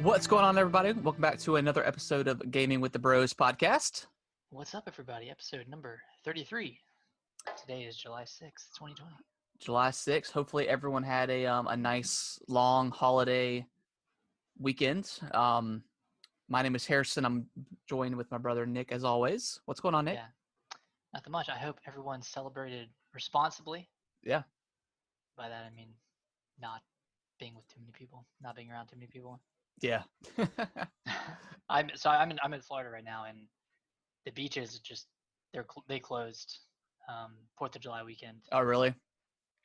What's going on, everybody? Welcome back to another episode of Gaming with the Bros podcast. What's up, everybody? Episode number 33. Today is July 6th, 2020. July 6th. Hopefully everyone had a nice long holiday weekend. My name is Harrison. I'm joined with my brother Nick as always. What's going on, Nick? Yeah, nothing much. I hope everyone celebrated responsibly. Yeah. By that, I mean not being with too many people, not being around too many people. Yeah. I'm in Florida right now, and the beaches just they closed 4th of July weekend. Oh, really?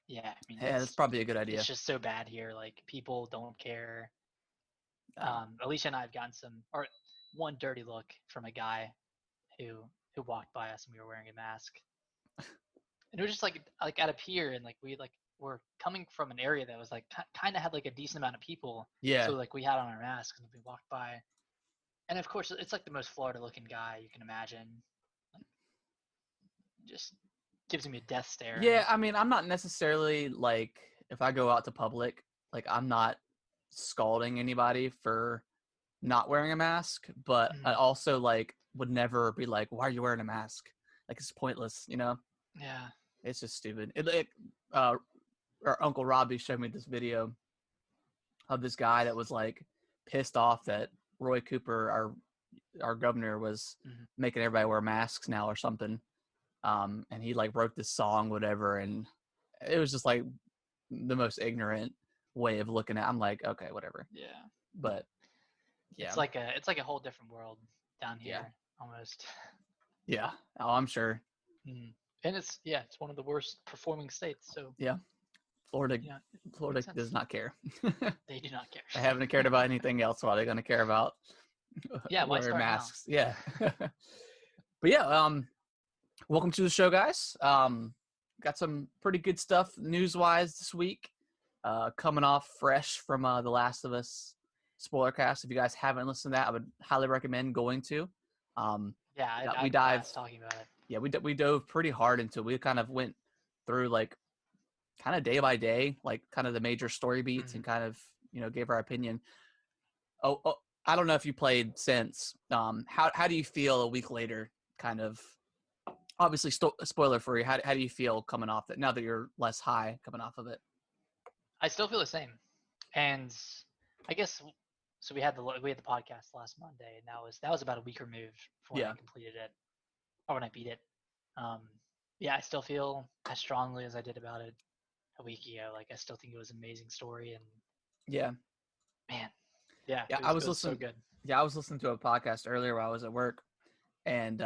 Yeah, I mean Yeah, that's probably a good idea. It's just so bad here. Like, people don't care. Alicia and I have gotten one dirty look from a guy who walked by us and we were wearing a mask, and it was just like at a pier, and we're coming from an area that was like kind of had like a decent amount of people. Yeah. So like we had on our masks and we walked by, and of course it's like the most Florida looking guy you can imagine. Like, just gives me a death stare. Yeah, I mean, I'm not necessarily like, if I go out to public, like I'm not scalding anybody for not wearing a mask, but I also like would never be like, why are you wearing a mask? Like, it's pointless, you know? Yeah. It's just stupid. Our Uncle Robbie showed me this video of this guy that was like pissed off that Roy Cooper, our governor, was making everybody wear masks now or something. And he like wrote this song, whatever, and it was just like the most ignorant way of looking at it. I'm like, okay, whatever. Yeah. But yeah. It's like a whole different world down here, almost. Yeah. Oh, I'm sure. And it's one of the worst performing states. So yeah, Florida does not care. They do not care. They haven't cared about anything else. Why are they going to care about wearing masks? Now? Yeah. But yeah, welcome to the show, guys. Got some pretty good stuff news-wise this week. Coming off fresh from The Last of Us spoiler cast. If you guys haven't listened to that, I would highly recommend going to. We dive talking about it. Yeah, we dove pretty hard into it. We kind of went through like kind of day by day, like kind of the major story beats and kind of, gave our opinion. Oh, I don't know if you played since. How do you feel a week later? Kind of, obviously, spoiler free. How do you feel coming off that now that you're less high coming off of it? I still feel the same, and I guess so. We had the podcast last Monday, and that was about a week removed from when I completed it or when I beat it. I still feel as strongly as I did about it a week ago. Like, I still think it was an amazing story, and I was listening. So good. Yeah, I was listening to a podcast earlier while I was at work, and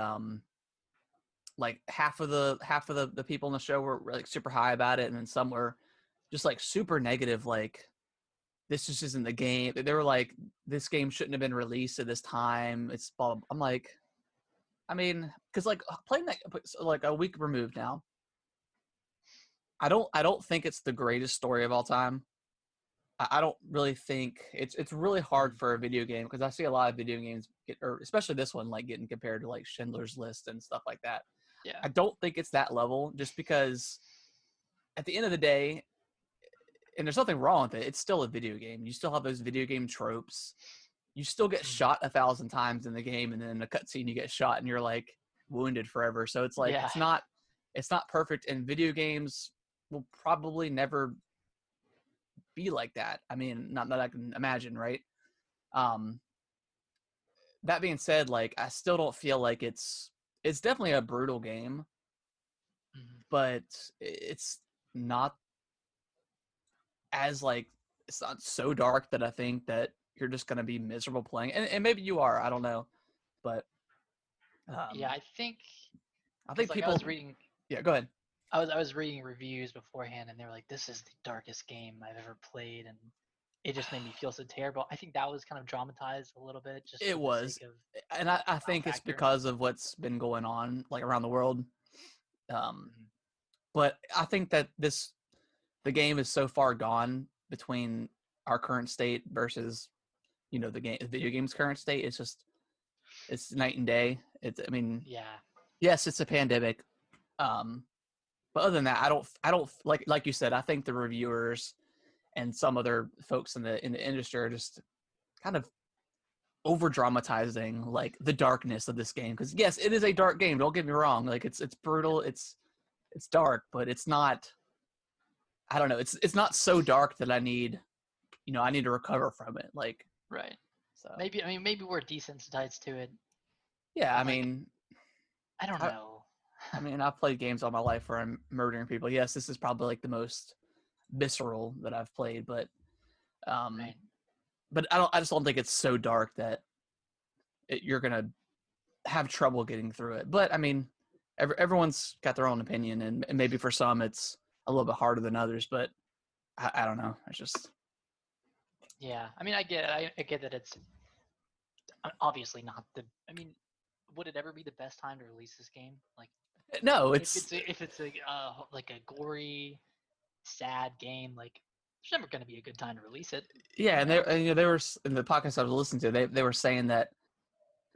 like half of the people in the show were like super high about it, and then some were just like super negative, like this just isn't the game. They were like, this game shouldn't have been released at this time. It's I'm like, I mean, because like playing that like a week removed now, I don't think it's the greatest story of all time. I don't really think it's really hard for a video game, because I see a lot of video games or especially this one, like getting compared to like Schindler's List and stuff like that. Yeah. I don't think it's that level, just because at the end of the day, and there's nothing wrong with it, it's still a video game. You still have those video game tropes. You still get shot 1,000 times in the game, and then in a cutscene you get shot and you're like wounded forever. So it's like it's not perfect, and video games will probably never be like that. I mean, not that I can imagine, right? That being said, like I still don't feel like it's definitely a brutal game, but it's not as like, it's not so dark that I think that you're just going to be miserable playing. And maybe you are, I don't know. But I think people. I was reading. Yeah, go ahead. I was reading reviews beforehand, and they were like, "This is the darkest game I've ever played," and it just made me feel so terrible. I think that was kind of dramatized a little bit. Just it was, and I think it's because of what's been going on like around the world. But I think that the game is so far gone between our current state versus, the video game's current state. It's night and day. Yes, it's a pandemic. But other than that, I don't like you said, I think the reviewers and some other folks in the industry are just kind of over dramatizing like the darkness of this game, because yes, it is a dark game, don't get me wrong, like it's brutal, it's dark, but it's not, I don't know, it's not so dark that I need to recover from it, like, Right. so Maybe we're desensitized to it. yeah, I Like, mean, I don't know. I've played games all my life where I'm murdering people. Yes, this is probably like the most visceral that I've played, but Right. but I just don't think it's so dark that you're gonna have trouble getting through it. But I mean, everyone's got their own opinion, and maybe for some it's a little bit harder than others. But I don't know. It's just Yeah. I mean, I get it. I get that it's obviously not the. I mean, would it ever be the best time to release this game? Like, no. if it's like a gory, sad game, like there's never going to be a good time to release it. Yeah, and they were in the podcast I was listening to. They were saying that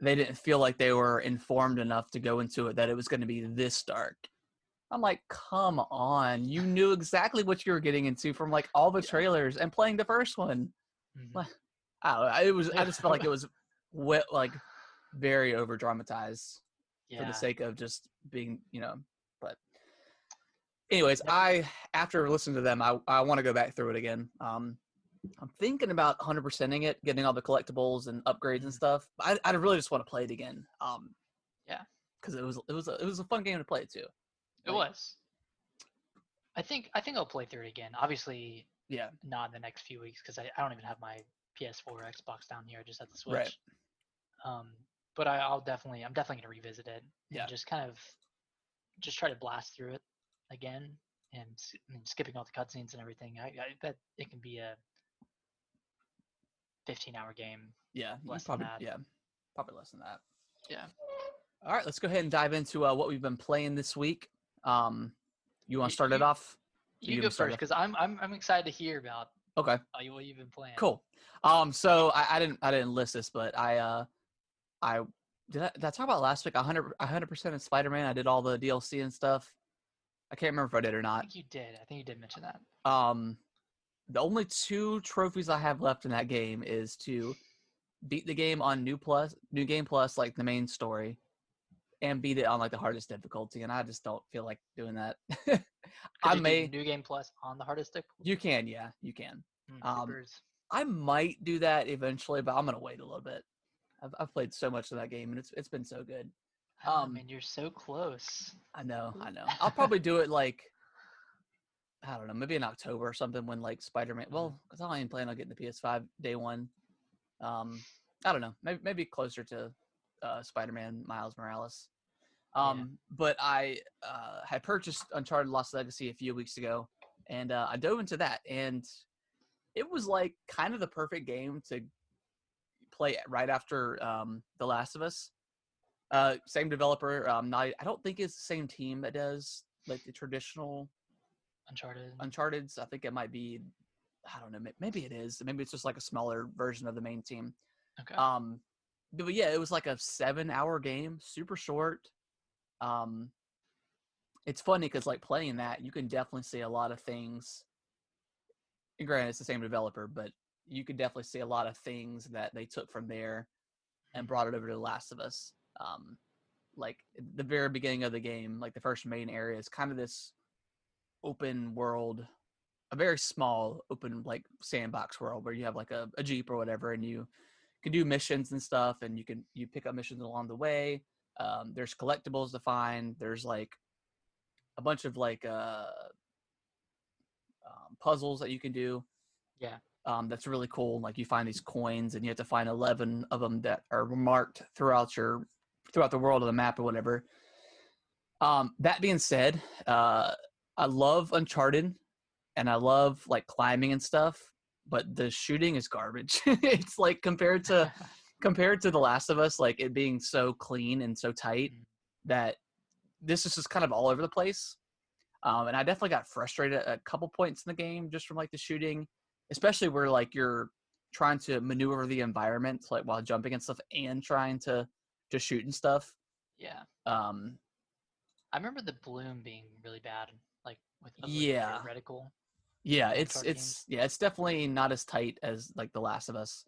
they didn't feel like they were informed enough to go into it, that it was going to be this dark. I'm like, come on. You knew exactly what you were getting into from like all the trailers and playing the first one. Mm-hmm. I don't know. I just felt like it was like very over dramatized for the sake of just being, but anyways, after listening to them, I want to go back through it again. I'm thinking about 100%ing it, getting all the collectibles and upgrades and stuff. I really just want to play it again. Yeah, because it was a fun game to play too. It was. I think I'll play through it again. Obviously, yeah, not in the next few weeks because I don't even have my PS4 or Xbox down here. I just have the Switch. Right. But I'm definitely gonna revisit it and just kind of try to blast through it again and skipping all the cutscenes and everything. I bet it can be a 15-hour game. Yeah, probably less than that. Yeah. All right, let's go ahead and dive into what we've been playing this week. You want to start it off? You go first because I'm excited to hear about what you've been playing. Cool. So I didn't list this, but I did I talk about last week? 100% in Spider-Man. I did all the DLC and stuff. I can't remember if I did or not. I think you did. I think you did mention that. The only 2 trophies I have left in that game is to beat the game on New Game Plus, like the main story, and beat it on like the hardest difficulty. And I just don't feel like doing that. I may do New Game Plus on the hardest difficulty. You can, yeah, you can. Super. I might do that eventually, but I'm gonna wait a little bit. I've played so much of that game, and it's been so good. Man, you're so close. I know. I'll probably do it like, I don't know, maybe in October or something when like Spider-Man. Well, because I don't even plan on getting the PS5 day one. I don't know, maybe closer to Spider-Man Miles Morales. But I had purchased Uncharted Lost Legacy a few weeks ago, and I dove into that, and it was like kind of the perfect game to play right after The Last of Us. Same developer. I don't think it's the same team that does like the traditional Uncharted's. I think it might be, I don't know, maybe it is. Maybe it's just like a smaller version of the main team. Okay. But yeah, it was like a 7-hour game, super short. It's funny because like playing that, you can definitely see a lot of things. And granted, it's the same developer, but you could definitely see a lot of things that they took from there and brought it over to The Last of Us. Like the very beginning of the game, like the first main area is kind of this open world, a very small open like sandbox world where you have like a Jeep or whatever, and you can do missions and stuff, and you pick up missions along the way. There's collectibles to find. There's like a bunch of like puzzles that you can do. Yeah. That's really cool. Like you find these coins, and you have to find 11 of them that are marked throughout the world of the map or whatever. That being said, I love Uncharted, and I love like climbing and stuff, but the shooting is garbage. It's like compared to The Last of Us, like it being so clean and so tight, that this is just kind of all over the place. And I definitely got frustrated at a couple points in the game just from like the shooting, especially where like you're trying to maneuver the environment like while jumping and stuff and trying to shoot and stuff. Yeah. I remember the bloom being really bad, like with reticle. Yeah, it's definitely not as tight as like The Last of Us.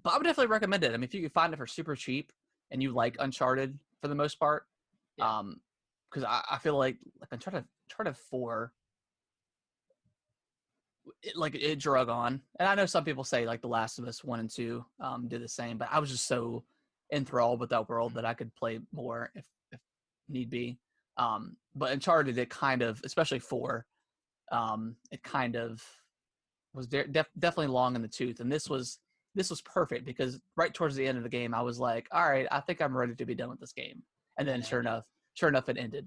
But I would definitely recommend it. I mean, if you can find it for super cheap and you like Uncharted for the most part, because I feel like Uncharted 4, it drug on. And I know some people say like The Last of Us 1 and 2 did the same, but I was just so enthralled with that world that I could play more if need be. But Uncharted, it kind of, especially 4, it kind of was definitely long in the tooth. And this was perfect because right towards the end of the game, I was like, all right, I think I'm ready to be done with this game. And then sure enough, it ended.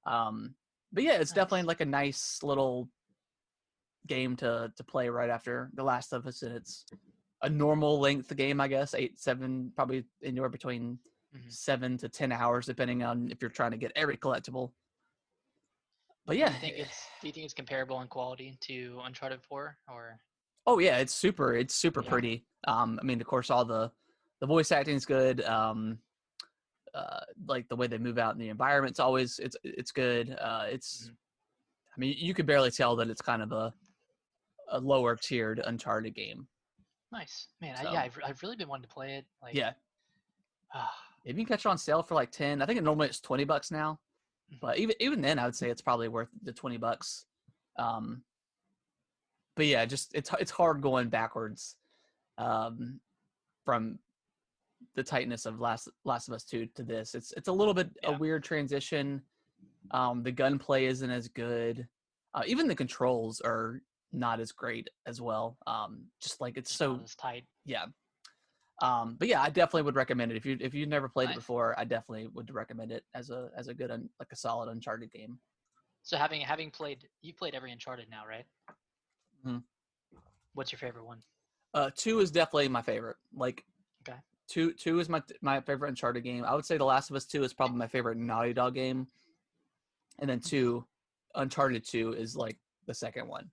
But yeah, it's definitely like a nice little game to play right after The Last of Us, and it's a normal length game, I guess, 8-7, probably anywhere between 7 to 10 hours, depending on if you're trying to get every collectible. But yeah, do you think it's comparable in quality to Uncharted 4 or? Oh yeah, it's super pretty. I mean, of course, all the voice acting is good. Like the way they move out in the environment's always it's good. I mean, you could barely tell that it's kind of a lower tiered Uncharted game. Nice, man. So, I've really been wanting to play it. Like, if you can catch it on sale for like 10, I think normally it's $20 now. But even then, I would say it's probably worth the $20. But yeah, just it's hard going backwards from the tightness of Last of Us 2 to this. It's a little bit a weird transition. The gunplay isn't as good. Even the controls are not as great as well. Just like it's so tight. Yeah. But yeah, I definitely would recommend it if you've never played it before. I definitely would recommend it as a good like a solid Uncharted game. So having played, you played every Uncharted now, right? Mm-hmm. What's your favorite one? 2 is definitely my favorite. Like, okay, 2 is my favorite Uncharted game. I would say The Last of Us 2 is probably my favorite Naughty Dog game, and then Uncharted 2 is like the second one.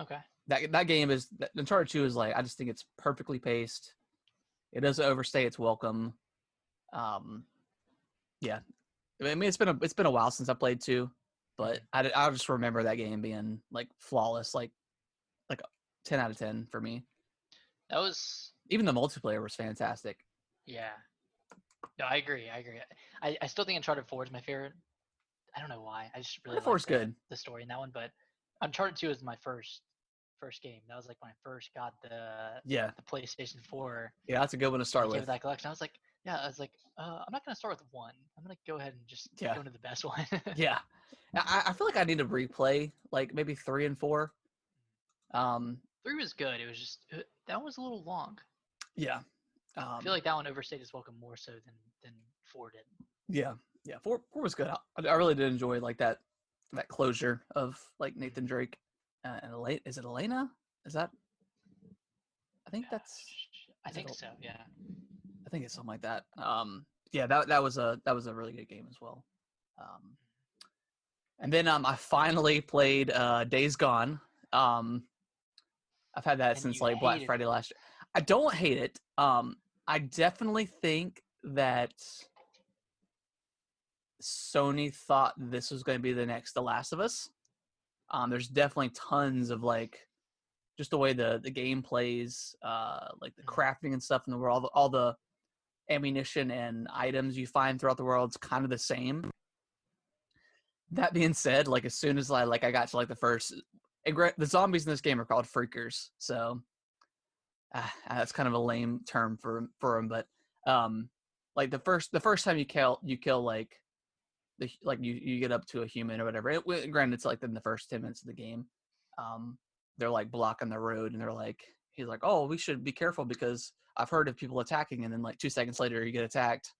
Okay. That game is Uncharted 2 is like, I just think it's perfectly paced. It doesn't overstay its welcome. Yeah, I mean it's been a while since I played 2, but I'll just remember that game being like flawless, like 10 out of 10 for me. That was even the multiplayer was fantastic. Yeah. No, I agree. I still think Uncharted 4 is my favorite. I don't know why. I just really like the story in that one, but Uncharted 2 is my first game. That was like when I first got the PlayStation 4. Yeah, that's a good one to start with. That collection. I was like, I'm not gonna start with 1. I'm gonna go ahead and just go into the best one. Yeah. I feel like I need to replay like maybe 3 and 4. 3 was good. It was just that one was a little long. Yeah. I feel like that one overstayed its welcome more so than 4 did. Yeah. 4 was good. I really did enjoy like that closure of like Nathan Drake and Elena. Is it Elena? Is that? I think that's. I think so. Yeah. I think it's something like that. Yeah, that was a really good game as well. And then I finally played Days Gone. I've had that since like Black Friday last year. I don't hate it. I definitely think that Sony thought this was going to be the next The Last of Us. There's definitely tons of like just the way the game plays, like the crafting and stuff in the world, all the ammunition and items you find throughout the world is kind of the same. That being said, like as soon as I got to like the first, the zombies in this game are called freakers, so that's kind of a lame term for them. But like the first time you kill like you get up to a human or whatever. Granted, it's like in the first 10 minutes of the game. They're like blocking the road, and he's like, oh, we should be careful because I've heard of people attacking, and then like 2 seconds later you get attacked,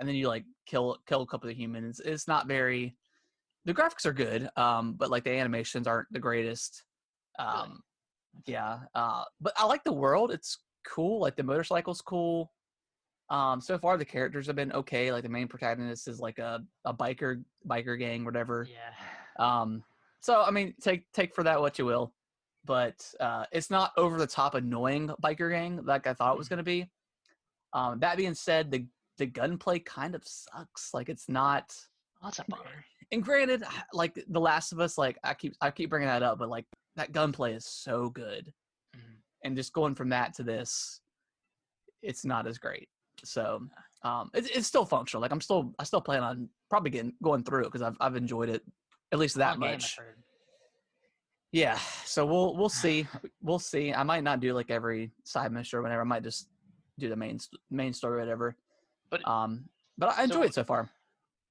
and then you like kill a couple of humans. It's not very. The graphics are good, but like the animations aren't the greatest. Really? Yeah, but I like the world. It's cool. Like the motorcycle's cool. So far the characters have been okay. Like the main protagonist is like a biker gang, whatever. Yeah. So I mean, take for that what you will, but it's not over the top annoying biker gang like I thought it was going to be. That being said, the gunplay kind of sucks. Like it's not. Oh, that's a bummer. And granted, like The Last of Us, like I keep bringing that up, but like that gunplay is so good, and just going from that to this, it's not as great. So it's still functional. Like I still plan on probably going through it because I've enjoyed it at least that much. Game, I've heard. Yeah, so we'll see. We'll see. I might not do like every side mission or whatever. I might just do the main story or whatever. But I enjoy it so far.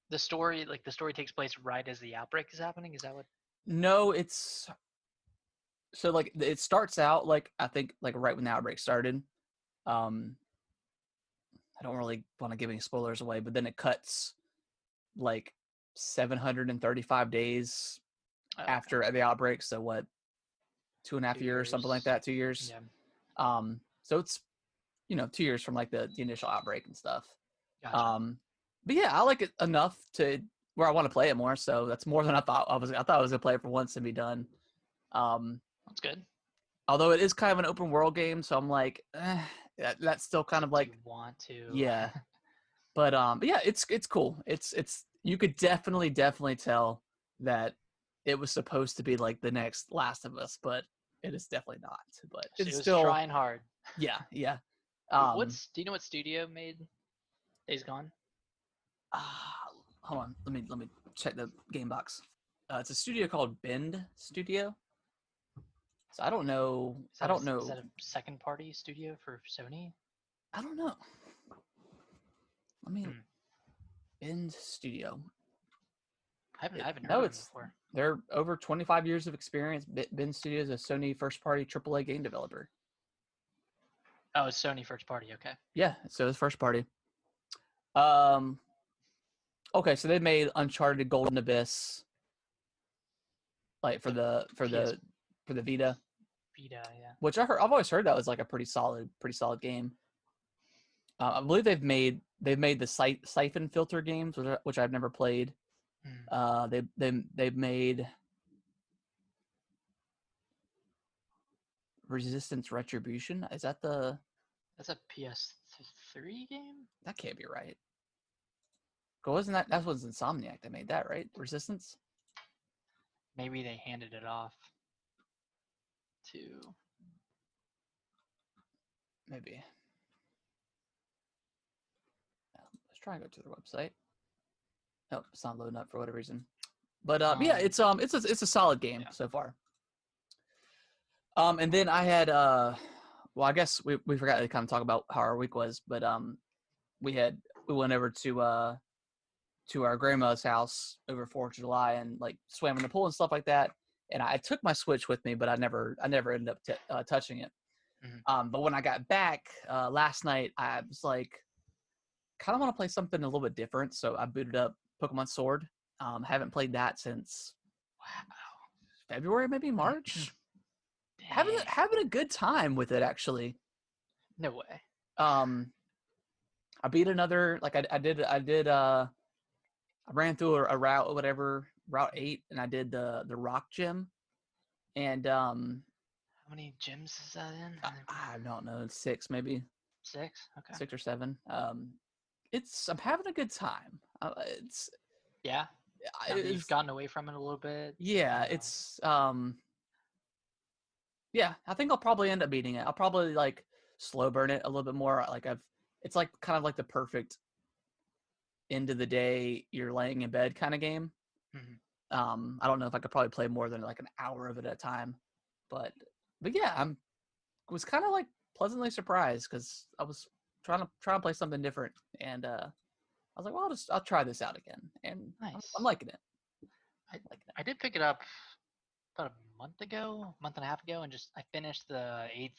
The story takes place right as the outbreak is happening. Is that what? No, it's so like it starts out like I think like right when the outbreak started. I don't really want to give any spoilers away, but then it cuts like 735 days after the outbreak. So what, 2.5 years, something like that, 2 years. Yeah. So it's 2 years from like the initial outbreak and stuff. Gotcha. But yeah, I like it enough to where I want to play it more. So that's more than I thought I was gonna play it for once and be done. That's good. Although it is kind of an open world game, so I'm like, that's still kind of like you want to. Yeah. But yeah, it's cool. It's you could definitely tell that it was supposed to be like the next Last of Us, but it is definitely not. But so it's still trying hard. Yeah. Do you know what studio made Days Gone? Hold on. Let me check the game box. It's a studio called Bend Studio. So I don't know. Is that a second party studio for Sony? I don't know. Let me Bend Studio. I haven't heard of it before. They're over 25 years of experience. Bend Studio is a Sony first-party AAA game developer. Oh, it's Sony first party. Okay. Yeah, so it's first party. Okay, so they made Uncharted Golden Abyss, like for the Vita. Vita, yeah. Which I've always heard that was like a pretty solid game. I believe they've made the Siphon Filter games, which I've never played. They've made Resistance Retribution. Is that That's a PS3 game? That can't be right. Wasn't that was Insomniac that made that, right? Resistance? Maybe they handed it off to maybe. Let's try and go to their website. Nope, it's not loading up for whatever reason. But yeah, it's a solid game so far. And then I had well, I guess we forgot to kind of talk about how our week was, but we went over to our grandma's house over 4th of July and like swam in the pool and stuff like that. And I took my Switch with me, but I never ended up touching it. Mm-hmm. But when I got back last night, I was like, kind of want to play something a little bit different. So I booted up Pokemon Sword. Haven't played that since February, maybe March. Having a good time with it, actually. No way. I beat another, like I ran through a route or whatever, Route 8, and I did the rock gym. And how many gyms is that in? I don't know, 6 maybe. 6? Okay. 6 or 7. I'm having a good time. Yeah. You've gotten away from it a little bit. Yeah, it's yeah, I think I'll probably end up beating it. I'll probably like slow burn it a little bit more. Like it's like kind of like the perfect end of the day, you're laying in bed kind of game. Mm-hmm. I don't know if I could probably play more than like an hour of it at a time, but yeah, was kind of like pleasantly surprised because I was trying to play something different, and I was like, well, I'll try this out again, and nice. I'm liking it. I did pick it up about a month and a half ago, and I finished the 8th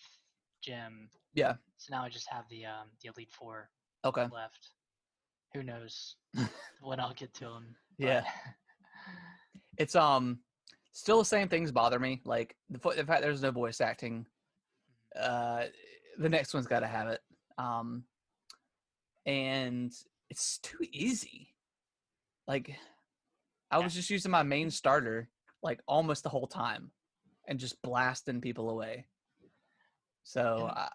gym. Yeah. So now I just have the Elite Four left. Who knows when I'll get to them? Yeah. It's still the same things bother me. Like the fact there's no voice acting. The next one's got to have it. And it's too easy. Like I was just using my main starter like almost the whole time and just blasting people away. So I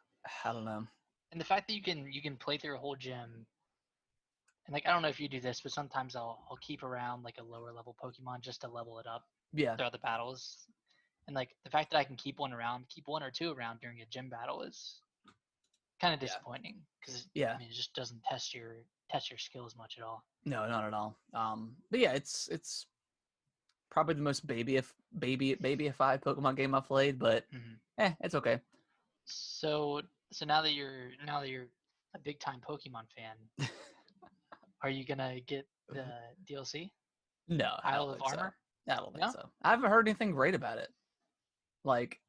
don't know. And the fact that you can play through a whole gym, and like I don't know if you do this, but sometimes I'll keep around like a lower level Pokemon just to level it up. Yeah. Throughout the battles. And like the fact that I can keep one or two around during a gym battle is kind of disappointing because Yeah. I mean it just doesn't test your skills much at all. No, not at all. But yeah, it's probably the most babyified Pokemon game I've played, but it's okay. So now that you're a big time Pokemon fan, are you gonna get the DLC? No, I Isle don't of think Armor? so. I don't think No? so. I haven't heard anything great about it. Like,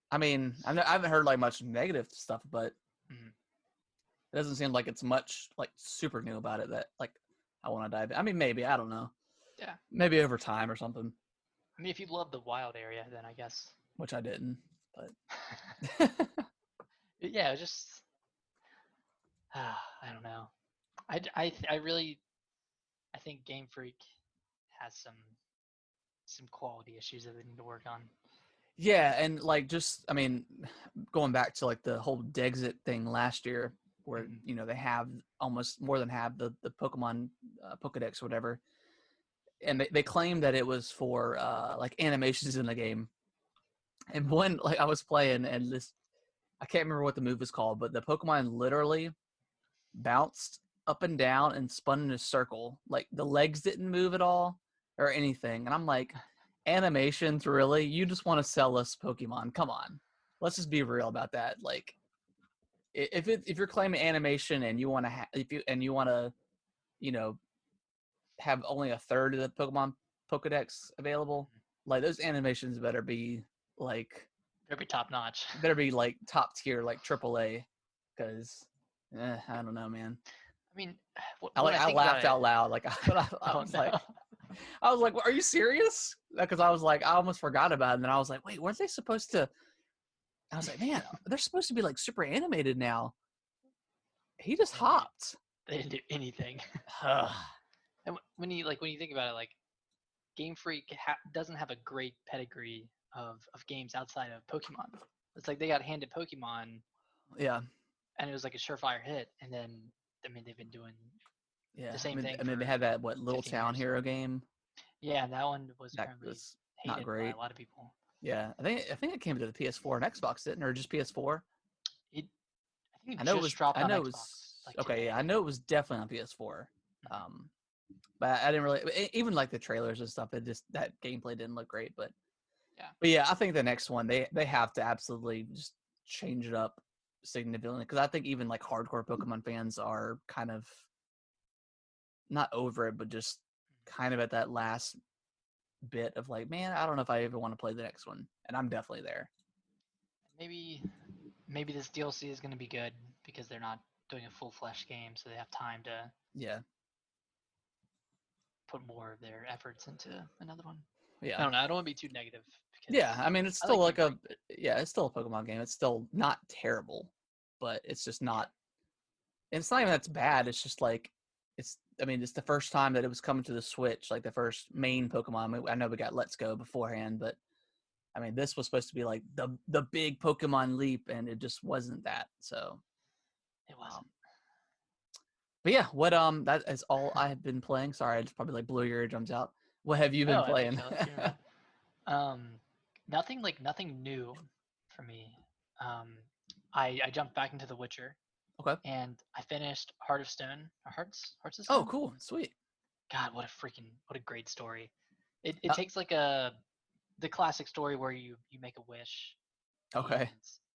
I mean, I haven't heard like much negative stuff, but it doesn't seem like it's much like super new about it that like I want to dive in. I mean, maybe, I don't know. Yeah. Maybe over time or something. I mean, if you love the wild area, then I guess. Which I didn't, but yeah, just I don't know. I really I think Game Freak has some quality issues that they need to work on. yeah, and like just I mean, going back to like the whole Dexit thing last year, where you know they have almost more than half the Pokemon Pokedex or whatever, and they claimed that it was for like animations in the game. And one like I was playing and this I can't remember what the move was called, but the Pokemon literally bounced up and down and spun in a circle. Like the legs didn't move at all or anything. And I'm like, animations, really? You just want to sell us Pokemon? Come on, let's just be real about that. Like, if you're claiming animation and you want to you know have only a third of the Pokemon Pokedex available, like those animations better be like top notch. Better be like top tier, like AAA, because I don't know, man. I mean, I laughed out loud. Like I was like, well, are you serious? Because I was like, I almost forgot about it. And then I was like, wait, weren't they supposed to? I was like, man, they're supposed to be like super animated now. He just hopped. They didn't do anything. And when you think about it, like Game Freak doesn't have a great pedigree of games outside of Pokemon. It's like they got handed Pokemon. Yeah. And it was like a surefire hit. And then, I mean, they've been doing the same thing. And then they had that Little Town Hero game. Yeah, that one was not hated great by a lot of people. Yeah, I think it came to the PS4 and Xbox, didn't it? Or just PS4? I know it was dropped on Xbox. Okay, yeah, I know it was definitely on PS4. But I didn't really even like the trailers and stuff. It just that gameplay didn't look great, but yeah, I think the next one they have to absolutely just change it up significantly because I think even like hardcore Pokemon fans are kind of not over it, but just kind of at that last bit of like, man, I don't know if I ever want to play the next one, and I'm definitely there. Maybe this DLC is going to be good because they're not doing a full-fledged game, so they have time to put more of their efforts into another one. Yeah, I don't know. I don't want to be too negative. Yeah, I mean, it's still it's still a Pokemon game. It's still not terrible, but it's just not. And it's not even that's bad. It's just like it's the first time that it was coming to the Switch, like the first main Pokemon. I know we got Let's Go beforehand, but I mean, this was supposed to be like the big Pokemon leap, and it just wasn't that. So it wasn't. But yeah, what that is all I have been playing. Sorry, I just probably like blew your eardrums out. What have you been playing? Nothing new for me. I jumped back into The Witcher. Okay. And I finished Heart of Stone. Hearts of Stone. Oh, cool, sweet. God, what a great story. It takes like the classic story where you make a wish. Okay.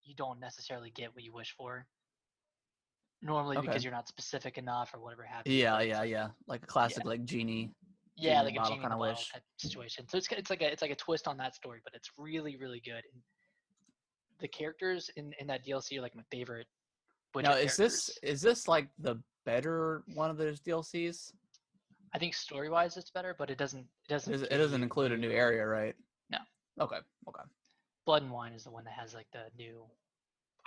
You don't necessarily get what you wish for. Normally because you're not specific enough or whatever happens. Yeah. Like a classic like genie. Yeah, like a genie kind of wish type situation. So it's like a twist on that story, but it's really, really good. And the characters in that DLC are like my favorite. Now, is this like the better one of those DLCs? I think story-wise it's better, but it doesn't include a new area, right? No. Okay. Blood and Wine is the one that has like the new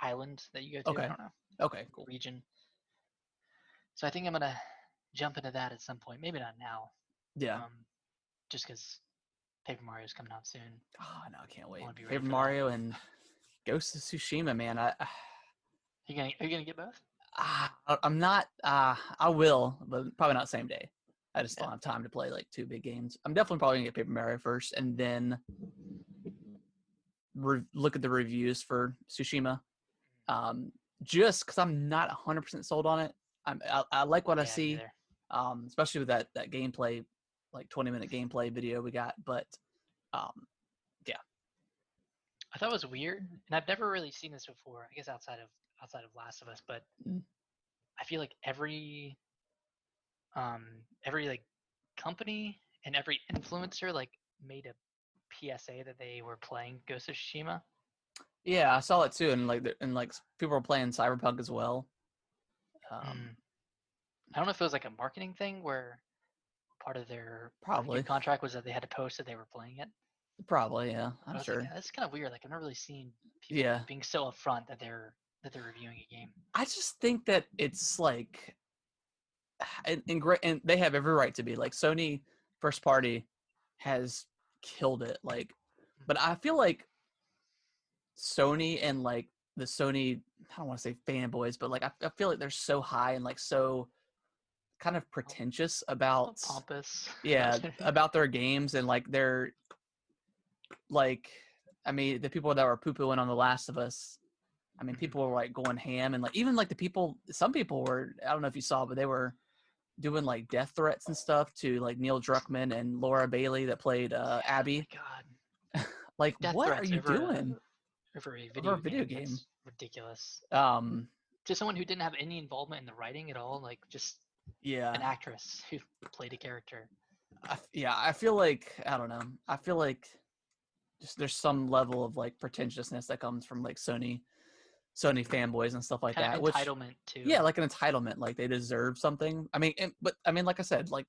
island that you go to. Okay. I don't know. Okay, cool. Region. So I think I'm gonna jump into that at some point. Maybe not now. Yeah. Just because Paper Mario's coming out soon. Oh no, I can't wait. Paper Mario and Ghost of Tsushima, man. Are you gonna get both? I'm not. I will, but probably not same day. I just don't have time to play like two big games. I'm definitely probably gonna get Paper Mario first, and then look at the reviews for Tsushima, just because I'm not 100% sold on it. I like what I see, especially with that gameplay, like 20-minute gameplay video we got. But yeah, I thought it was weird, and I've never really seen this before. I guess outside of Last of Us, but I feel like every like company and every influencer like made a PSA that they were playing Ghost of Tsushima. Yeah, I saw it too, and like people were playing Cyberpunk as well. I don't know if it was like a marketing thing where part of their probably contract was that they had to post that they were playing it. Probably, yeah. I'm sure. Like, that's kind of weird. Like I've never really seen people being so upfront that they're reviewing a game. I just think that it's like, and they have every right to be. Like Sony first party has killed it. Like, but I feel like Sony and like the Sony, I don't want to say fanboys, but like I feel like they're so high and like so kind of pretentious about pompous. Yeah, about their games, and like they're like, I mean, the people that were poo-pooing on The Last of Us, I mean, people were like going ham, and like even like some people were, I don't know if you saw, but they were doing like death threats and stuff to like Neil Druckmann and Laura Bailey that played Abby. Oh my God. Like, what are you doing? Over a video game. That's ridiculous. To someone who didn't have any involvement in the writing at all, like just an actress who played a character. I feel like, I don't know. I feel like just there's some level of like pretentiousness that comes from like Sony fanboys and stuff like kind that. Of entitlement too. Yeah, like an entitlement, like they deserve something. I mean, but I mean, like I said, like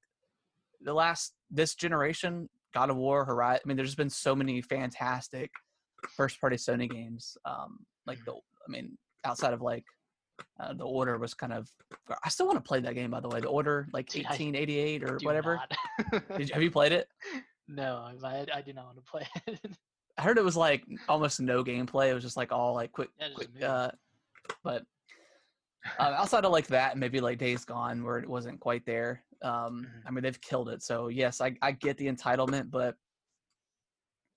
this generation, God of War, Horizon. I mean, there's just been so many fantastic first-party Sony games. Outside of like The Order was kind of. I still want to play that game, by the way. The Order, like 1888 or whatever. Have you played it? No, I do not want to play it. I heard it was like almost no gameplay. It was just like all like quick. But outside of like that, maybe like Days Gone, where it wasn't quite there. I mean, they've killed it. So yes, I get the entitlement, but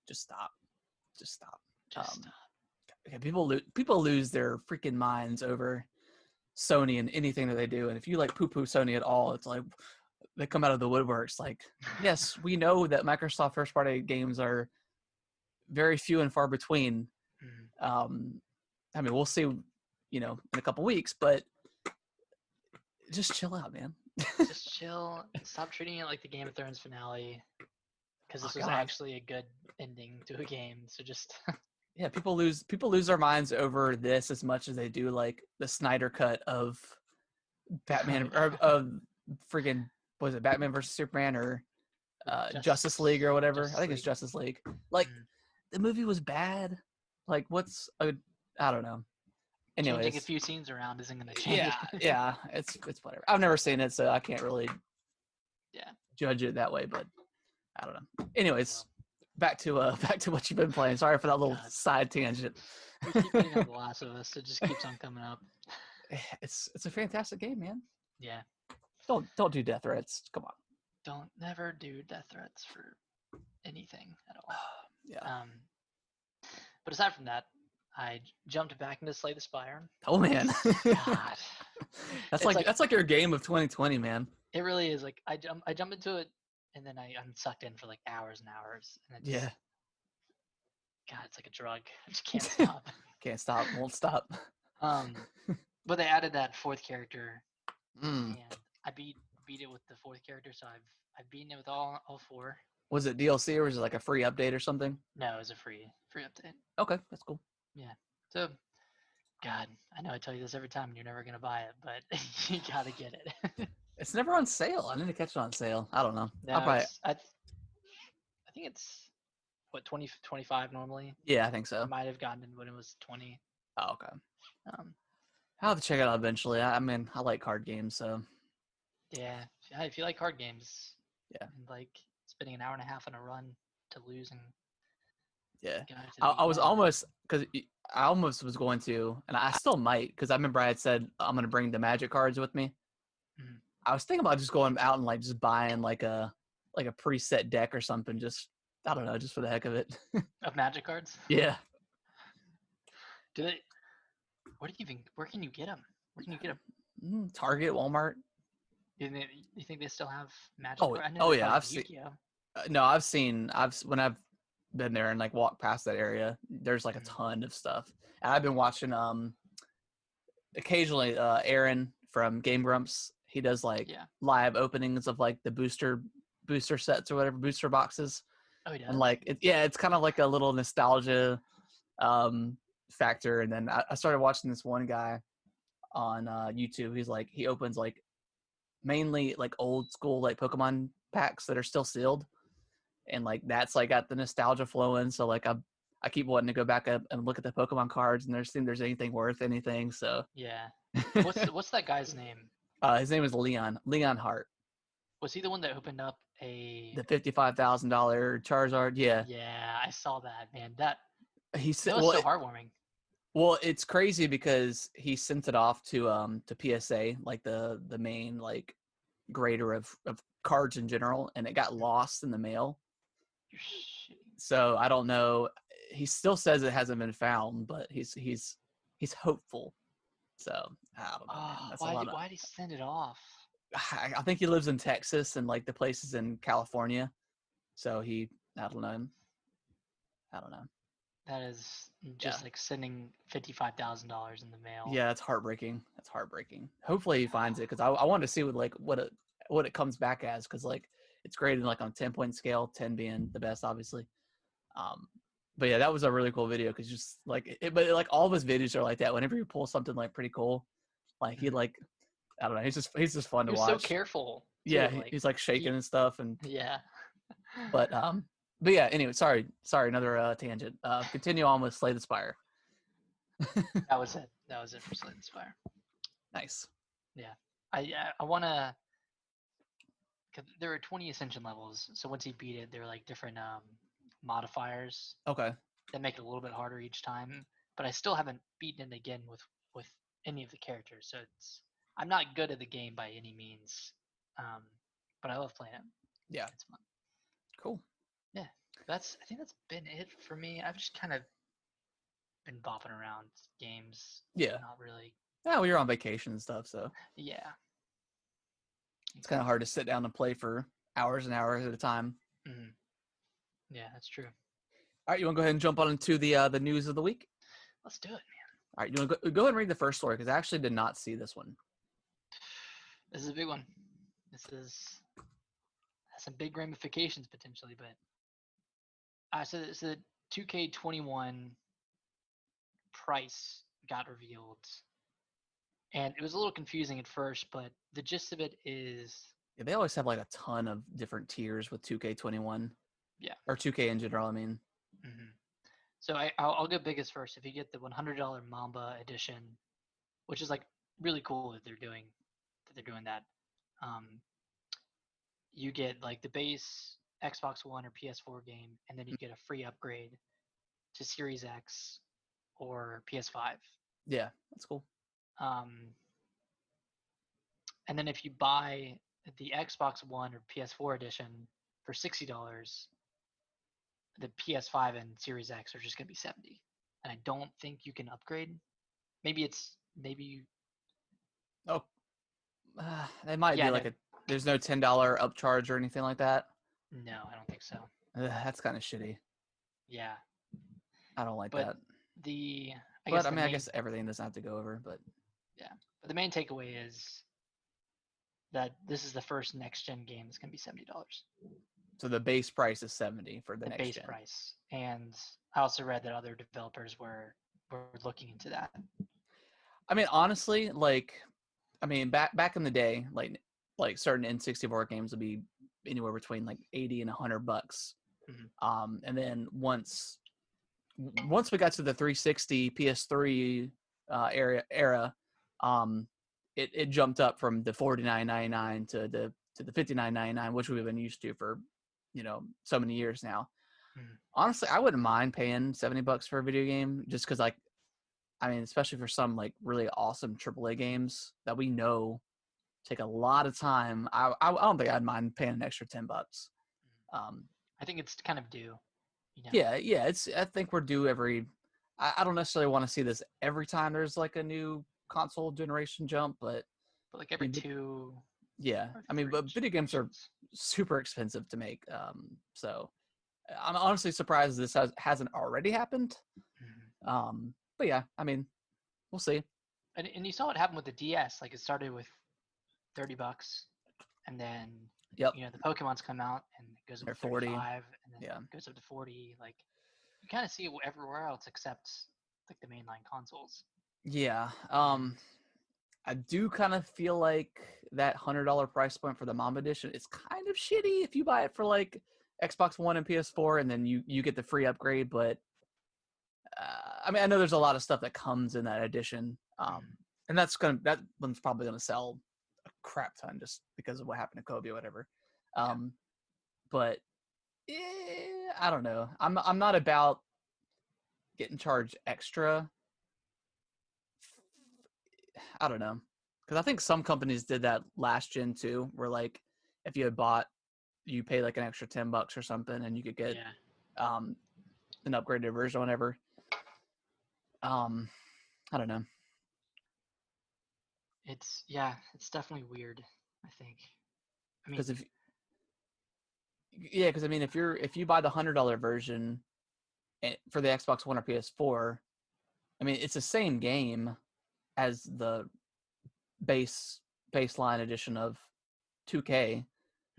just stop. Yeah, people lose their freaking minds over Sony and anything that they do. And if you like poo-poo Sony at all, it's like they come out of the woodworks. Like, yes, we know that Microsoft first-party games are very few and far between. I mean, we'll see, in a couple weeks, but just chill out, man. Just chill. Stop treating it like the Game of Thrones finale, because this was actually a good ending to a game. So just yeah, people lose their minds over this as much as they do like the Snyder cut of Batman or of friggin' was it Batman versus Superman or Justice League or whatever. I think it's Justice League. Like the movie was bad. Like I don't know. Anyways, changing a few scenes around isn't going to change. Yeah, it's whatever. I've never seen it, so I can't really judge it that way. But I don't know. Anyways, back to what you've been playing. Sorry for that little side tangent. We keep putting on The Last of Us. It just keeps on coming up. It's a fantastic game, man. Yeah. Don't do death threats. Come on. Don't never do death threats for anything at all. Yeah. But aside from that, I jumped back into Slay the Spire. Oh man. God. That's like your game of 2020, man. It really is. Like I jump into it and then I'm sucked in for like hours and hours. And it's God, it's like a drug. I just can't stop. Can't stop, won't stop. But they added that fourth character. And I beat it with the fourth character, so I've beaten it with all four. Was it DLC or was it like a free update or something? No, it was a free update. Okay, that's cool. Yeah. So, God, I know I tell you this every time and you're never going to buy it, but you got to get it. It's never on sale. I need to catch it on sale. I don't know. No, I'll buy it. I think it's, what, 20, 25 normally? Yeah, I think so. I might have gotten it when it was 20. Oh, okay. I'll have to check it out eventually. I mean, I like card games, so. Yeah, if you like card games. Yeah. And like spending an hour and a half on a run to lose and. Yeah, I was almost was going to, and I still might, because I remember I had said I'm going to bring the Magic cards with me. I was thinking about just going out and like just buying like a preset deck or something. Just I don't know, just for the heck of it. Of Magic cards? Yeah, Do they? Where can you get them? Where can you get them? Target, Walmart. You think they still have Magic? Oh, I know oh they yeah, probably I've have seen. Yu-Gi-Oh. No, when I've been there and like walked past that area, there's like a ton of stuff. And I've been watching occasionally Aaron from Game Grumps. He does like live openings of like the booster sets or whatever, booster boxes. Oh, he does. And like it's kind of like a little nostalgia factor. And then I started watching this one guy on YouTube. He opens like mainly like old school like Pokemon packs that are still sealed, and like that's like got the nostalgia flowing. So like I keep wanting to go back up and look at the Pokemon cards and see if there's anything worth anything. So yeah. What's that guy's name? His name is Leon Hart. Was he the one that opened up the $55,000 Charizard? Yeah. Yeah, I saw that, man. That was so heartwarming. Well, it's crazy because he sent it off to PSA, like the main like grader of cards in general, and it got lost in the mail. You're shitting. So I don't know. He still says it hasn't been found, but he's hopeful. So I don't know, man. That's why did he send it off? I think he lives in Texas and like the place is in California. So I don't know. That is just like sending $55,000 in the mail. Yeah, it's heartbreaking. That's heartbreaking. Hopefully he finds it because I wanted to see what it comes back as, because like it's graded like on 10-point scale, 10 being the best, obviously. But yeah, that was a really cool video because just like but all of his videos are like that. Whenever you pull something like pretty cool, like he like I don't know, he's just fun to watch. He's so careful. Too, yeah, he's like shaking and stuff and yeah. But yeah, anyway, sorry, another tangent. Continue on with Slay the Spire. That was it for Slay the Spire. Nice. Yeah, I want to. There are 20 ascension levels, so once you beat it, there are like different modifiers. Okay. That make it a little bit harder each time, but I still haven't beaten it again with any of the characters, so I'm not good at the game by any means, but I love playing it. Yeah, it's fun. Cool. Yeah, I think that's been it for me. I've just kind of been bopping around games. Yeah. Not really. Yeah, well, you're on vacation and stuff, so. Yeah. It's kind of hard to sit down and play for hours and hours at a time. Mm-hmm. Yeah, that's true. All right, you want to go ahead and jump on into the news of the week? Let's do it, man. All right, you want to go ahead and read the first story, because I actually did not see this one. This is a big one. Has some big ramifications potentially, but so the 2K21 price got revealed, and it was a little confusing at first, but the gist of it is they always have like a ton of different tiers with 2K21. Yeah, or 2K in general. I mean, so I'll go biggest first. If you get the $100 Mamba edition, which is like really cool that they're doing that. You get like the base Xbox One or PS4 game, and then you get a free upgrade to Series X or PS5. Yeah, that's cool. And then if you buy the Xbox One or PS4 edition for $60, the PS5 and Series X are just going to be $70. And I don't think you can upgrade. Maybe Oh, they might be like there's no $10 upcharge or anything like that. No, I don't think so. That's kind of shitty. Yeah. I don't like that. I guess everything doesn't have to go over, but. Yeah. But the main takeaway is that this is the first next-gen game that's going to be $70. So the base price is $70 for the next base gen. price. And I also read that other developers were looking into that. I mean, honestly, back in the day, like certain N64 games would be anywhere between like $80 and $100. Mm-hmm. And then once we got to the 360 PS3 era, it jumped up from the $49.99 to the $59.99, which we've been used to for so many years now. Honestly, I wouldn't mind paying $70 for a video game, just because especially for some like really awesome AAA games that we know take a lot of time. I don't think I'd mind paying an extra $10. I think it's kind of due. Yeah, I think we're due every I don't necessarily want to see this every time there's like a new console generation jump, but like I every mean, 2 yeah, or I mean, 3 but video games are generations. super expensive to make. So I'm honestly surprised this hasn't already happened. Mhm. But yeah, I mean, we'll see. And you saw what happened with the DS. Like it started with $30, and then Yep, the Pokemon's come out and it goes up they're to 40. 35, and then Yeah, it goes up to 40. Like you kind of see it everywhere else except like the mainline consoles. yeah. And I do kind of feel like that $100 price point for the Mom edition is kind of shitty if you buy it for like Xbox One and PS4, and then you get the free upgrade. But I mean, I know there's a lot of stuff that comes in that edition, and that one's probably gonna sell a crap ton just because of what happened to Kobe or whatever. yeah, But I don't know. I'm not about getting charged extra. I don't know, because I think some companies did that last gen too, where like if you had bought, you pay like an extra $10 or something, and you could get yeah, um, an upgraded version, whatever. Um, I don't know, it's definitely weird. I think. I mean, because because I mean if you buy the $100 version for the Xbox One or PS4, I mean it's the same game as the baseline edition of 2K,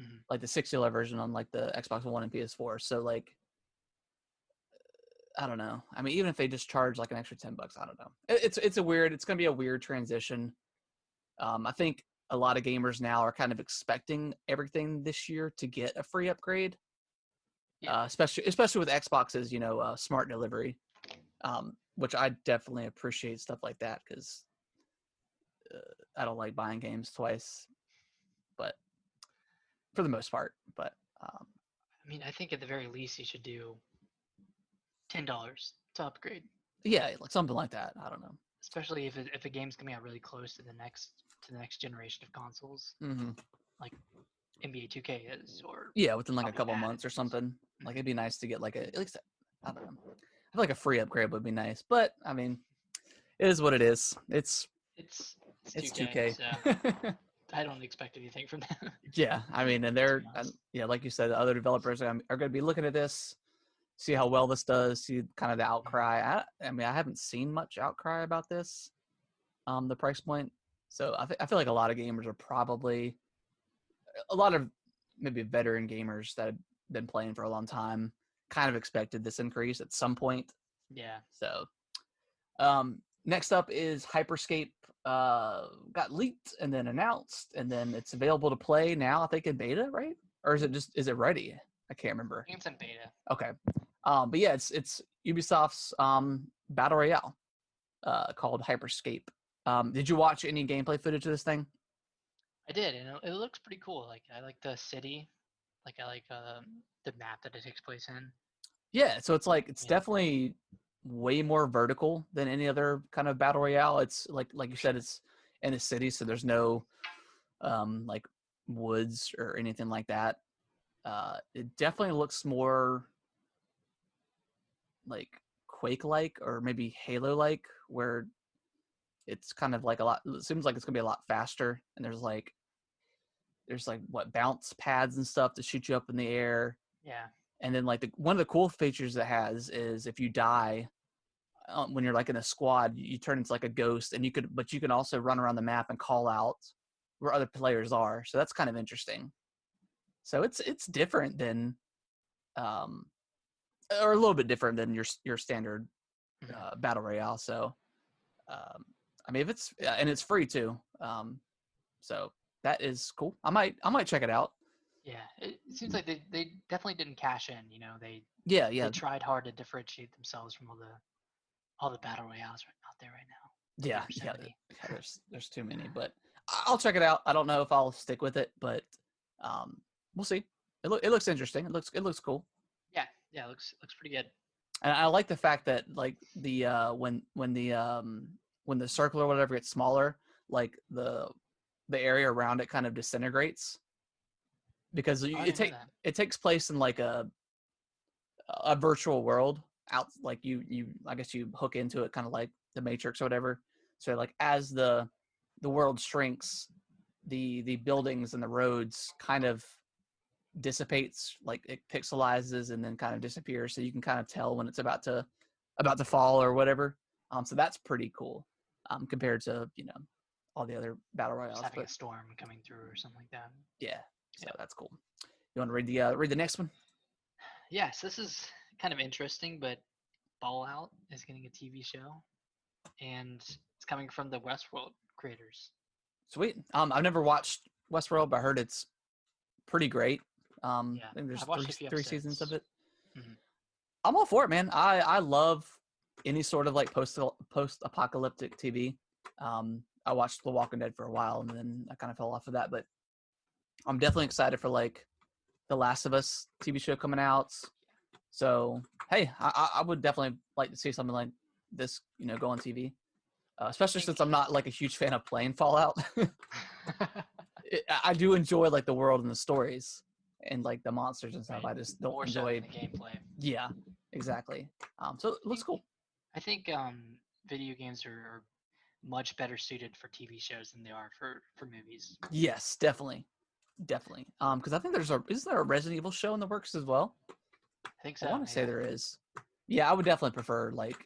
mhm. like the $60 version on like the Xbox One and PS4. So like I don't know. I mean, even if they just charge like an extra $10, I don't know. It's gonna be a weird transition. I think a lot of gamers now are kind of expecting everything this year to get a free upgrade, Yeah, especially with Xbox's smart delivery, which I definitely appreciate stuff like that because I don't like buying games twice, but for the most part. But I mean, I think at the very least you should do $10 to upgrade, yeah, like something like that. I don't know. especially if a game's coming out really close to the next generation of consoles, Hmm. like NBA 2K is, or Yeah, within like a probably couple Madden months or is. something. Like Mhm. it'd be nice to get like at least I don't know. I feel like a free upgrade would be nice, but I mean, it is what it is. It's it's It's 2K, 2K. so I don't expect anything from them. Yeah, I mean, and To they're be honest. yeah, like you said, the other developers are going to be looking at this, see how well this does, see kind of the Mhm. outcry. I mean, I haven't seen much outcry about this, the price point. So I feel like a lot of gamers are probably a lot of maybe veteran gamers that have been playing for a long time kind of expected this increase at some point. Yeah. So next up is Hyperscape. Got leaked and then announced, and then it's available to play now. I think in beta, right? Or is it ready? I can't remember. I think it's in beta. Okay. But yeah, it's Ubisoft's battle royale called Hyperscape. Did you watch any gameplay footage of this thing? I did, and it looks pretty cool. Like I like the city, like I like the map that it takes place in. Yeah, so it's You know, definitely way more vertical than any other kind of battle royale. It's like you for said, sure. it's in a city, so there's no like woods or anything like that. It definitely looks more like Quake-like or maybe Halo-like, where it's kind of like a lot. It seems like it's gonna be a lot faster, and there's like what bounce pads and stuff to shoot you up in the air. Yeah. And then like one of the cool features it has is if you die when you're like in a squad, you turn into like a ghost, and but you can also run around the map and call out where other players are. So that's kind of interesting. So it's different than um, or a little bit different than your standard Mhm. battle royale. So I mean, if it's and it's free too, so that is cool. I might check it out. Yeah. It seems like they definitely didn't cash in. Yeah, They yeah, tried hard to differentiate themselves from all the battle royales out there right now. Like yeah, there are so yeah. many. There's too many, but I'll check it out. I don't know if I'll stick with it, but um, we'll see. It looks interesting. It looks cool. Yeah. Yeah. Looks pretty good. And I like the fact that like the when the circle or whatever gets smaller, like the area around it kind of disintegrates because Oh, I didn't know that. it takes place in like a virtual world. out, like you I guess you hook into it kind of like the Matrix or whatever. So like as the world shrinks, the buildings and the roads kind of dissipates, like it pixelizes and then kind of disappears, so you can kind of tell when it's about to fall or whatever. So that's pretty cool compared to all the other battle royales. Just having a storm coming through or something like that. Yeah, so that's cool. You want to read the next one? Yes, this is kind of interesting, but Fallout is getting a TV show, and it's coming from the Westworld creators. Sweet. I've never watched Westworld, but I heard it's pretty great. I think there's three seasons of it. Mm-hmm. I'm all for it, man. I love any sort of like post-apocalyptic TV. I watched The Walking Dead for a while, and then I kind of fell off of that, but I'm definitely excited for like The Last of Us TV show coming out. So, hey, I would definitely like to see something like this, go on TV. Especially since I'm not like a huge fan of playing Fallout. I do enjoy like the world and the stories and like the monsters and stuff. Right. I just don't enjoy the gameplay. Yeah, exactly. So it looks cool. I think video games are much better suited for TV shows than they are for movies. Yes, definitely. Because I think isn't there a Resident Evil show in the works as well? I think so. I want to say there is. Yeah, I would definitely prefer like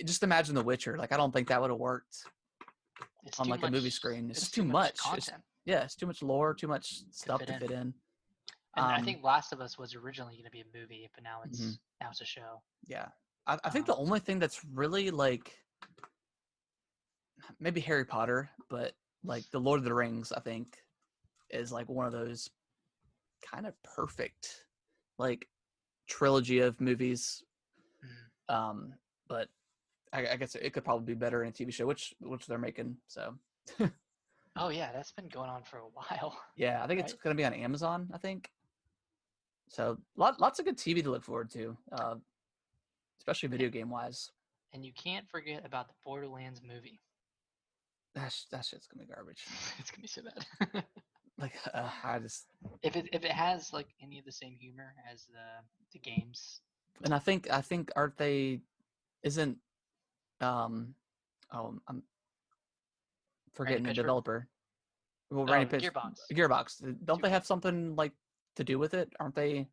just imagine The Witcher. Like I don't think that would have worked on like a movie screen. It's just too much content. It's too much lore, too much stuff to fit in. And I think Last of Us was originally going to be a movie, but now it's a show. Yeah, I think the only thing that's really like maybe Harry Potter, but like the Lord of the Rings, I think is like one of those kind of perfect like trilogy of movies. But I guess it could probably be better in a TV show, which they're making. So. Oh yeah, that's been going on for a while. Yeah, I think it's going to be on Amazon, I think. So lots of good TV to look forward to, especially video game wise. And you can't forget about the Borderlands movie. That shit's gonna be garbage. It's gonna be so bad. Like I just if it has like any of the same humor as the games. And I think aren't they? Isn't I'm forgetting the developer. Well, Gearbox. Don't they have something like to do with it? Aren't they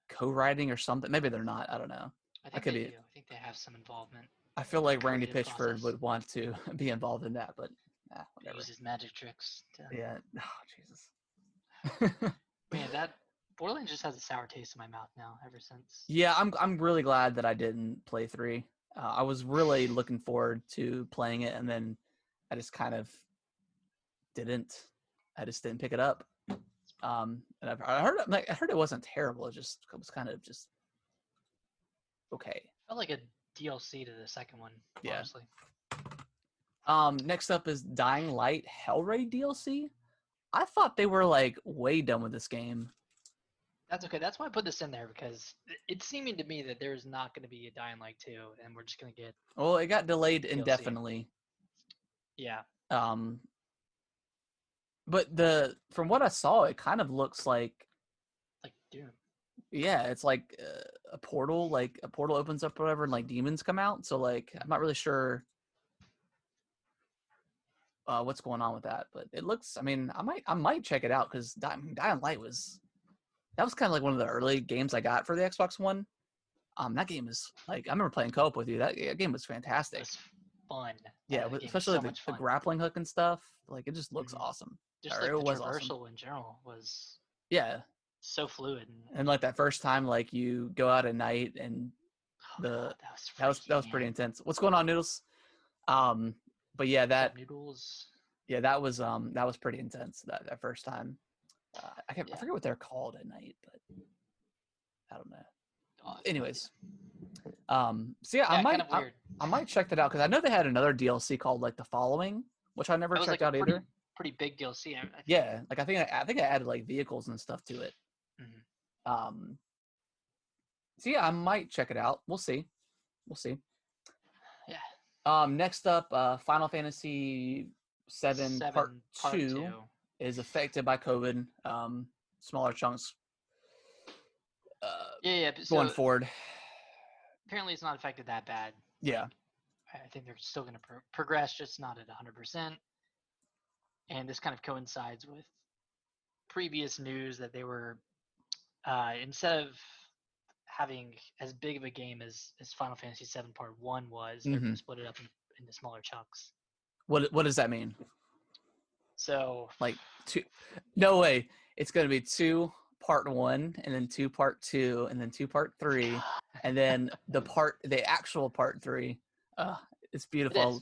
co-writing or something? Maybe they're not. I don't know. I think they do. I think they have some involvement. I feel like Randy Pitchford would want to be involved in that, but whatever. He uses magic tricks. Yeah. Oh Jesus. Man, that Borderlands just has a sour taste in my mouth now. Ever since. Yeah, I'm really glad that I didn't play 3. I was really looking forward to playing it, and then I just kind of didn't. I just didn't pick it up. And I heard it wasn't terrible. It was kind of just okay. Felt like a DLC to the second one. Yeah. Honestly. Next up is Dying Light Hellraid DLC. I thought they were like way done with this game. That's okay. That's why I put this in there, because it's seeming to me that there's not going to be a Dying Light 2, and we're just going to get. Well, it got delayed indefinitely. Yeah. But from what I saw, it kind of looks like Doom. Yeah, it's like a portal. Like a portal opens up, or whatever, and like demons come out. So like, I'm not really sure what's going on with that, but it looks. I mean, I might check it out because Dying Light was kind of like one of the early games I got for the Xbox One. That game is like I remember playing co-op with you. That game was fantastic. It was fun. Yeah, especially the grappling hook and stuff. Like it just looks awesome. Just like the traversal in general was. Yeah. So fluid. And like that first time, like you go out at night and that was pretty intense. What's going on, Noodles? But yeah, Noodles. Yeah, that was pretty intense that first time. I forget what they're called at night, but I don't know. Anyways, so yeah, I might check that out because I know they had another DLC called like The Following, which I never checked out either. Pretty big DLC. Yeah, like I think I added like vehicles and stuff to it. Mm-hmm. So yeah, I might check it out. We'll see. Yeah. Next up, Final Fantasy 7 Part 2 is affected by COVID. Smaller chunks Yeah. going So forward. apparently it's not affected that bad. Yeah. I think they're still going to progress, just not at 100%. And this kind of coincides with previous news that they were, instead of having as big of a game as Final Fantasy VII Part 1 was, they're going to split it up into smaller chunks. What does that mean? So like two? No way. It's going to be 2 Part 1, and then 2 Part 2, and then 2 Part 3, and then the actual Part 3. It's beautiful.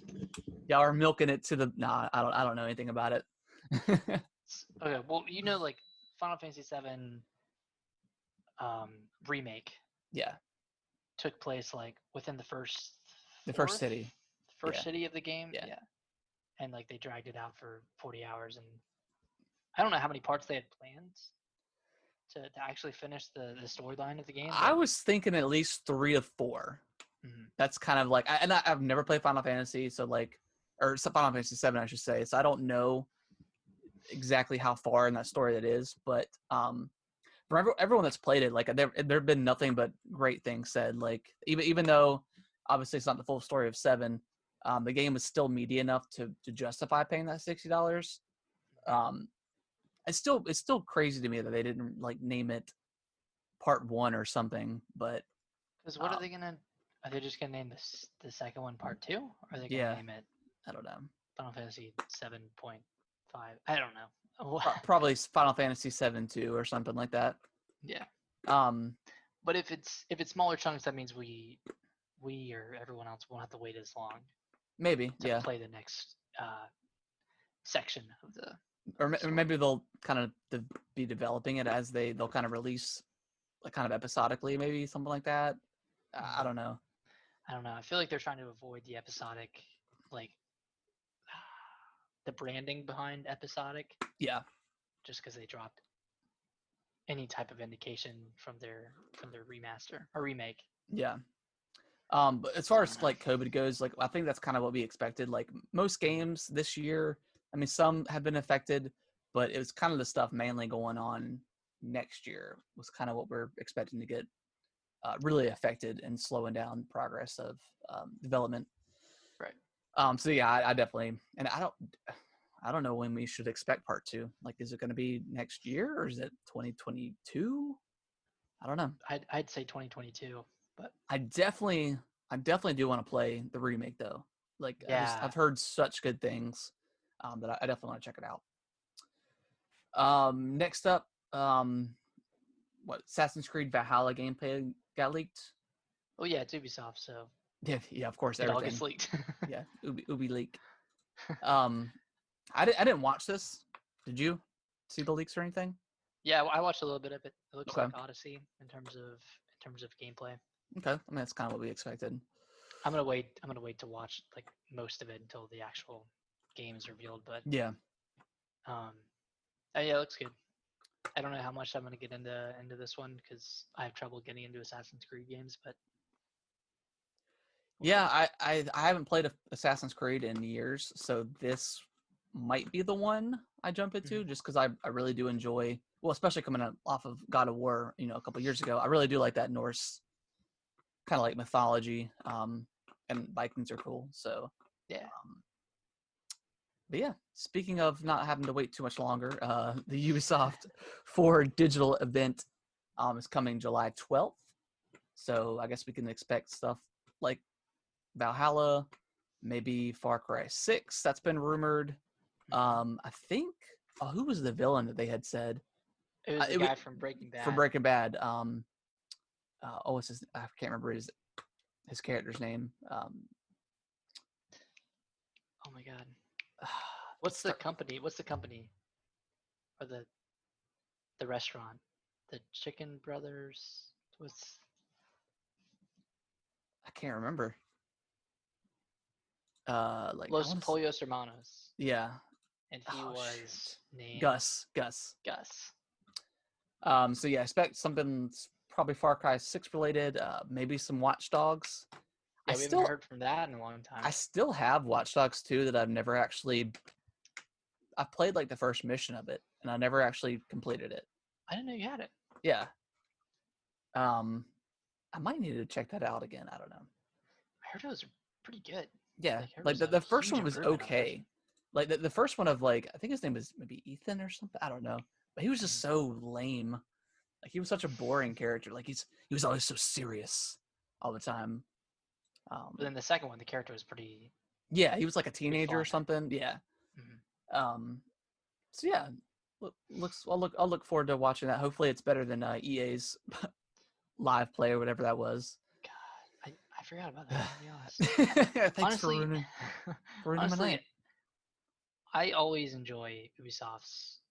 Y'all are milking it to the. Nah, I don't know anything about it. Okay, well, like Final Fantasy VII remake. Yeah. Took place like within the first city. City of the game. Yeah. And like they dragged it out for 40 hours, and I don't know how many parts they had planned to actually finish the storyline of the game. I was thinking at least 3 of 4. Mm-hmm. That's kind of like, I've never played Final Fantasy, so like, or Final Fantasy 7, I should say. So I don't know exactly how far in that story that is, but for everyone that's played it, like there've been nothing but great things said. Like even though obviously it's not the full story of 7, the game is still meaty enough to justify paying that $60. It's still crazy to me that they didn't like name it Part 1 or something. But because what are they gonna? Are they just gonna name the second one Part 2? Or are they gonna name it? I don't know. Final Fantasy 7.5. I don't know. Probably Final Fantasy 7-2 or something like that. Yeah. But if it's smaller chunks, that means we or everyone else won't have to wait as long. Maybe. To play the next section of the. Or maybe they'll kind of be developing it as they'll kind of release, like kind of episodically, maybe something like that. I don't know. I feel like they're trying to avoid the episodic, like the branding behind episodic. Yeah. Just because they dropped any type of indication from their remaster or remake. Yeah. But as far as like COVID goes, like I think that's kind of what we expected. Like most games this year, I mean, some have been affected, but it was kind of the stuff mainly going on next year was kind of what we're expecting to get really affected and slowing down progress of development. Right. So yeah, I definitely, and I don't know when we should expect Part 2. Like, is it going to be next year or is it 2022? I don't know. I'd say 2022, but I definitely do want to play the remake though. Like, yeah. I've heard such good things that I definitely want to check it out. Next up, Assassin's Creed Valhalla gameplay got leaked. Oh yeah, it's Ubisoft, so yeah, of course, it all gets leaked. Yeah, Ubi leak. I didn't watch this. Did you see the leaks or anything? Yeah, I watched a little bit of it. It looks like Odyssey in terms of gameplay. Okay, I mean that's kind of what we expected. I'm gonna wait to watch like most of it until the actual game is revealed. But yeah, yeah, it looks good. I don't know how much I'm gonna get into this one because I have trouble getting into Assassin's Creed games. But yeah, I haven't played Assassin's Creed in years, so this might be the one I jump into just because I really do enjoy. Well, especially coming off of God of War, a couple years ago, I really do like that Norse kind of like mythology, and Vikings are cool. So yeah. But yeah, speaking of not having to wait too much longer, the Ubisoft 4 digital event is coming July 12th. So I guess we can expect stuff like Valhalla, maybe Far Cry 6. That's been rumored. I think, who was the villain that they had said? It was the guy from Breaking Bad. From Breaking Bad. What's his? I can't remember his character's name. Oh my god. What's the company? Or the restaurant? The Chicken Brothers? I can't remember. Like Los Pollos Hermanos. Yeah. And he was named Gus. So yeah, I expect something probably Far Cry 6 related, maybe some Watch Dogs. Yeah, we haven't heard from that in a long time. I still have Watch Dogs 2 that I've never actually. I played like the first mission of it, and I never actually completed it. I didn't know you had it. Yeah. I might need to check that out again. I don't know. I heard it was pretty good. Yeah, Like, like there was the a first huge one was improvement on the first okay. Like the first one of like I think his name was maybe Ethan or something. I don't know, but he was just so lame. Like he was such a boring character. Like he was always so serious all the time. But then the second one, the character was pretty Yeah, he was like a teenager or fun. something. Yeah. Mhm. So yeah, I'll look forward to watching that. Hopefully it's better than EA's live play or whatever that was. God, I forgot about that. To be honest, Thanks honestly, for ruining my night. I always enjoy Ubisoft's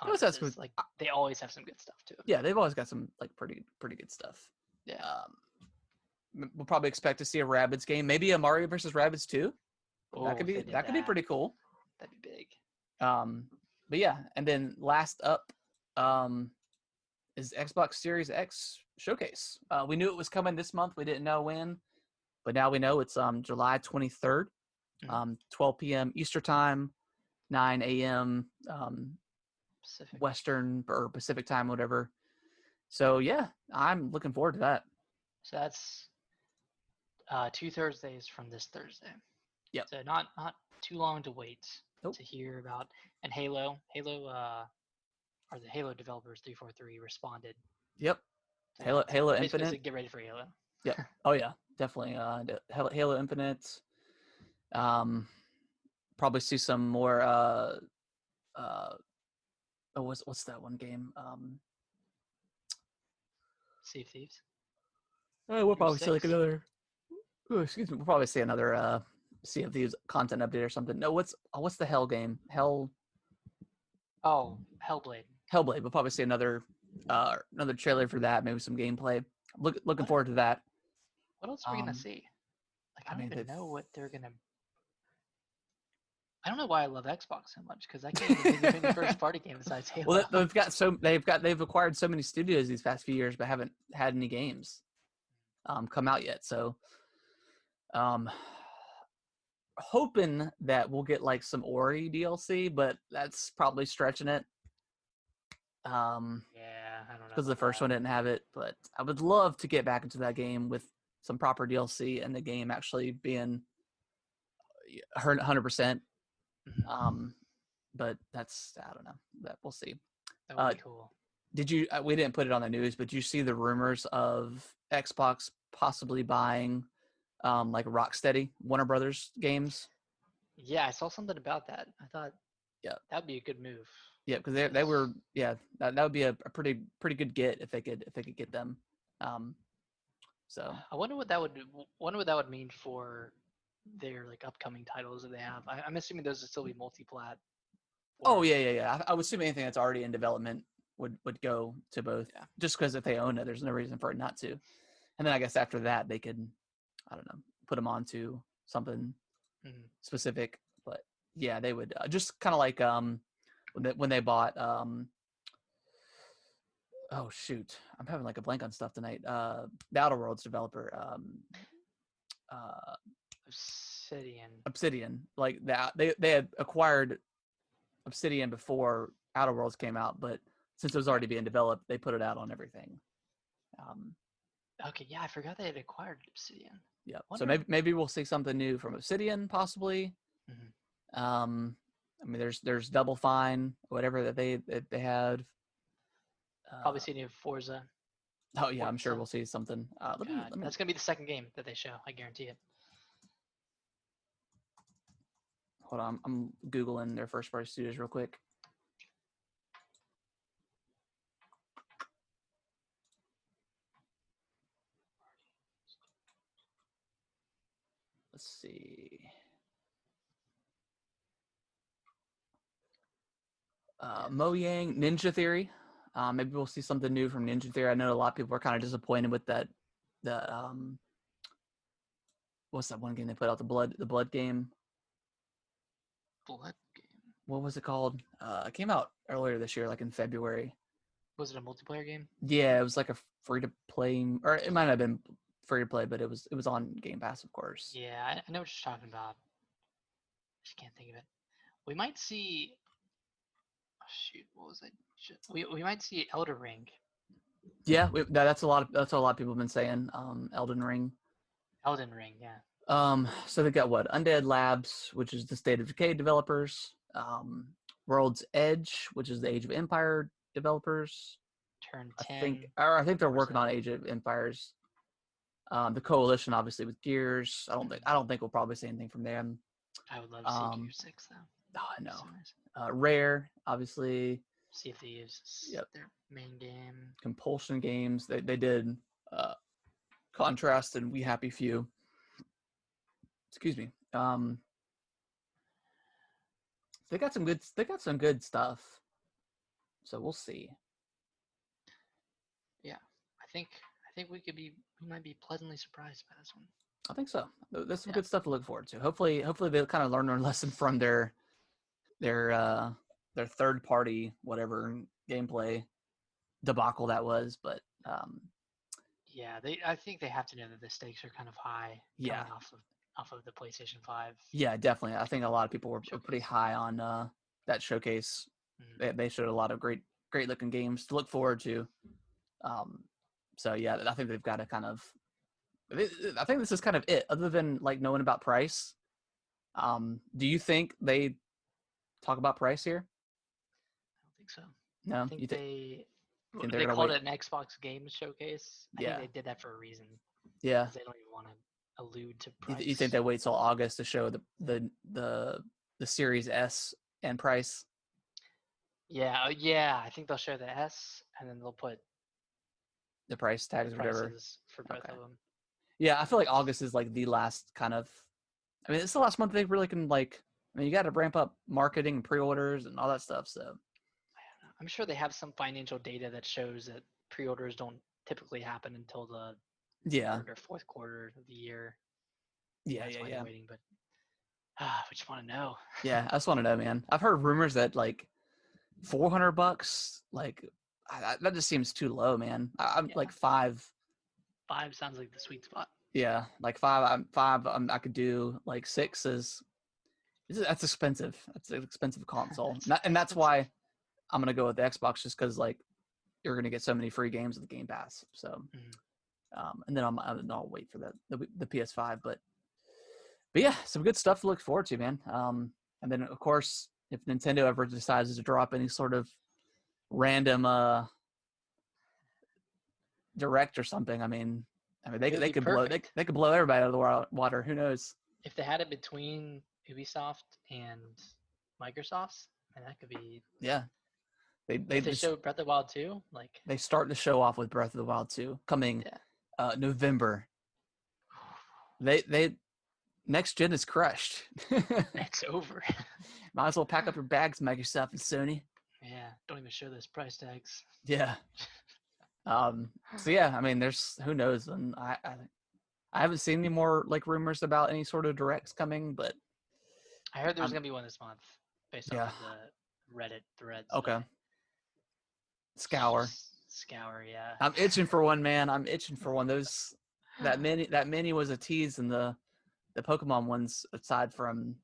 They always have some, conferences. Like they always have some good stuff too. yeah, they've always got some like pretty good stuff. Yeah. We'll probably expect to see a Rabbids game, maybe a Mario versus Rabbids 2. That could be pretty cool. That'd be big. But yeah, and then last up is Xbox Series X showcase. We knew it was coming this month. We didn't know when, but now we know it's July 23rd, 12 p.m. Eastern time, 9 a.m. Pacific. Western or Pacific time, whatever. So yeah, I'm looking forward to that. So that's 2 Thursdays from this Thursday. Yep. So not too long to wait Nope. to hear about. And Halo, or the Halo developers 343 responded. Yep. Halo Infinite. Said, get ready for Halo. Yeah. Oh yeah, definitely. Halo Infinite. Probably see some more. What's that one game? Sea of Thieves. We'll probably see like another. Oh, excuse me. We'll probably see another Sea of Thieves content update or something. No, what's the Hell game? Oh, Hellblade. Hellblade. We'll probably see another trailer for that. Maybe some gameplay. Looking forward to that. What else are we gonna see? Like I don't even know what they're gonna. I don't know why I love Xbox so much because I can't even think of any first party game besides Halo. Well, they've acquired so many studios these past few years, but haven't had any games come out yet. So, hoping that we'll get like some Ori DLC, but that's probably stretching it. Yeah, I don't know. Because the first one didn't have it, but I would love to get back into that game with some proper DLC and the game actually being 100%. But that's I don't know. That we'll see. That would be cool. Did you? We didn't put it on the news, but did you see the rumors of Xbox possibly buying, like Rocksteady, Warner Brothers games? Yeah, I saw something about that. I thought, yeah, that'd be a good move. Yeah, because they were that would be a pretty good get if they could get them. So I wonder what that would mean for their like upcoming titles that they have. I'm assuming those would still be multi-plat. Oh yeah. I would assume anything that's already in development would go to both. Yeah. Just because if they own it, there's no reason for it not to. And then I guess after that they could, I don't know, put them onto something specific. But yeah, they would just kind of like when they bought oh shoot, I'm having like a blank on stuff tonight. The Outer Worlds developer, Obsidian, like that. They had acquired Obsidian before Outer Worlds came out, but since it was already being developed, they put it out on everything. Okay, yeah, I forgot they had acquired Obsidian. Yeah, so maybe we'll see something new from Obsidian, possibly. I mean, there's Double Fine, whatever that they had. Probably see new Forza. Oh yeah, I'm sure we'll see something. That's gonna be the second game that they show. I guarantee it. Hold on, I'm googling their first party studios real quick. Let's see. Mojang, Ninja Theory. Maybe we'll see something new from Ninja Theory. I know a lot of people are kind of disappointed with that. What's that one game they put out? The Blood game. Blood game. What was it called? It came out earlier this year, like in February. Was it a multiplayer game? Yeah, it was like a free to play, or it might have been free to play, but it was on Game Pass, of course. Yeah, I know what you're talking about. I just can't think of it. We might see. Oh, shoot, what was it? We might see Elder Ring Yeah, that's a lot of people have been saying. Elden Ring. Elden Ring, yeah. So they got what? Undead Labs, which is the State of Decay developers. World's Edge, which is the Age of Empire developers. Turn I 10. think they're working on Age of Empires. The Coalition, obviously, with Gears. I don't think we'll probably see anything from them. I would love to see Gears 6 though. Oh, I know. So nice. Rare, obviously. Sea of Thieves. Yep. Their main game. Compulsion Games. They did Contrast and We Happy Few. Excuse me. They got some good stuff. So we'll see. Yeah, I think we might be pleasantly surprised by this one. I think so. There's some good stuff to look forward to. Hopefully they'll kind of learn their lesson from their third party whatever gameplay debacle that was. But yeah, I think they have to know that the stakes are kind of high. Yeah. Off of the PlayStation 5. Yeah, definitely. I think a lot of people were pretty high on that showcase. Mm-hmm. They showed a lot of great looking games to look forward to. So yeah, I think they've got to kind of. I think this is kind of it. Other than like knowing about price, do you think they talk about price here? I don't think so. No, I think they called it an Xbox Games Showcase. I think they did that for a reason. Yeah, they don't even want to allude to price. You think they wait till August to show the Series S and price? Yeah. I think they'll show the S and then they'll put the price tags or whatever for both of them. Yeah, I feel like August is like the last kind of. I mean, it's the last month they really can like. I mean, you got to ramp up marketing and pre-orders and all that stuff. So, I'm sure they have some financial data that shows that pre-orders don't typically happen until the third or fourth quarter of the year. Yeah. Waiting, but we just want to know. Yeah, I just want to know, man. I've heard rumors that like $400, like that just seems too low, man. I'm like $5. $5 sounds like the sweet spot. Yeah, like $5. I could do like $6. That's expensive. That's an expensive console, and that's why I'm gonna go with the Xbox, just because like you're gonna get so many free games with the Game Pass. So, and then I'll wait for the PS5, but yeah, some good stuff to look forward to, man. And then of course, if Nintendo ever decides to drop any sort of random direct or something, I mean they could blow everybody out of the water. Who knows? If they had it between Ubisoft and Microsoft's, and that could be. Yeah. They show Breath of the Wild 2, like they start the show off with Breath of the Wild 2 coming November. They next gen is crushed. It's over. Might as well pack up your bags, Microsoft and Sony. Yeah, don't even show those price tags. Yeah. So yeah, I mean, there's who knows, and I haven't seen any more like rumors about any sort of directs coming, but I heard there's gonna be one this month based on the Reddit threads. Okay. Scour, yeah. I'm itching for one, man. I'm itching for one. That mini was a tease, and the Pokemon ones, aside from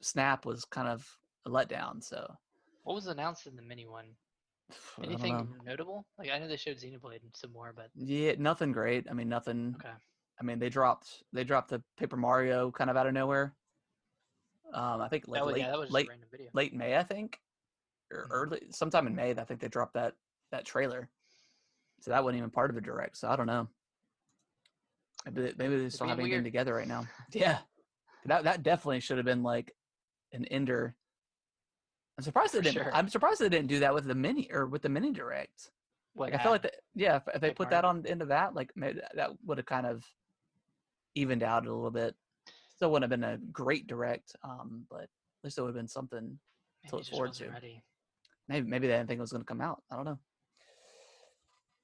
Snap, was kind of a letdown. So, what was announced in the mini one? Anything notable? Like, I know they showed Xenoblade and some more, but yeah, nothing great. I mean, nothing. Okay. I mean, they dropped the Paper Mario kind of out of nowhere. I think like that was just a random video. Late May, I think, or early sometime in May. I think they dropped that trailer. So that wasn't even part of a direct. So I don't know. Maybe they just don't have anything together right now. Yeah, that definitely should have been like an ender. I'm surprised they didn't. Sure. I'm surprised they didn't do that with the mini direct. Like, I feel like if they put that on into that, like maybe that would have kind of evened out a little bit. Still wouldn't have been a great direct, but at least it would have been something to look forward to. Ready. Maybe they didn't think it was going to come out. I don't know.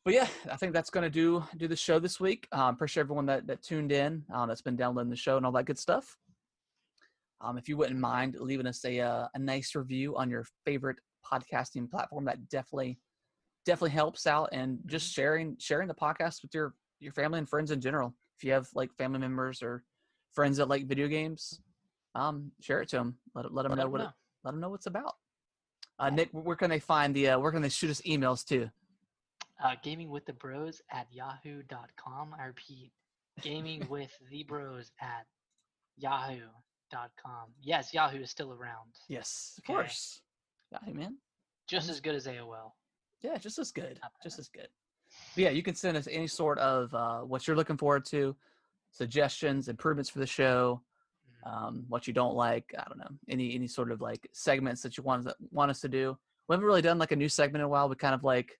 But yeah, I think that's going to do the show this week. Appreciate everyone that tuned in, that's been downloading the show and all that good stuff. If you wouldn't mind leaving us a nice review on your favorite podcasting platform, that definitely helps out, and just sharing the podcast with your family and friends in general. If you have like family members or friends that like video games, share it to them. Let them know let them know what it's about. Nick, where can they find where can they shoot us emails to? gamingwiththebros@yahoo.com. I repeat, gamingwiththebros@yahoo.com. Yes, Yahoo is still around. Yes, of Okay. course. Yeah, hey, man. Just as good as AOL. Yeah, just as good. Not Just bad. as good. But yeah, you can send us any sort of what you're looking forward to, suggestions, improvements for the show, what you don't like. I don't know, any sort of like segments that you want us to do. We haven't really done like a new segment in a while. We kind of like,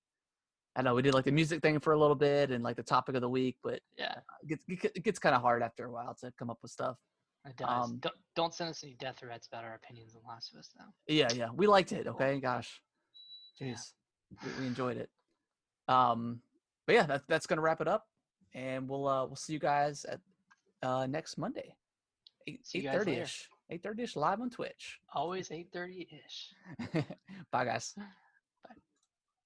I don't know, we did like the music thing for a little bit and like the topic of the week, but Yeah, it gets kind of hard after a while to come up with stuff. it does. Don't send us any death threats about our opinions on Last of Us, though. Yeah, we liked it. Okay, gosh, jeez, we enjoyed it. But yeah, that's gonna wrap it up, and we'll see you guys at next Monday, See you guys later. 8:30ish live on Twitch. Always 8:30ish. Bye, guys.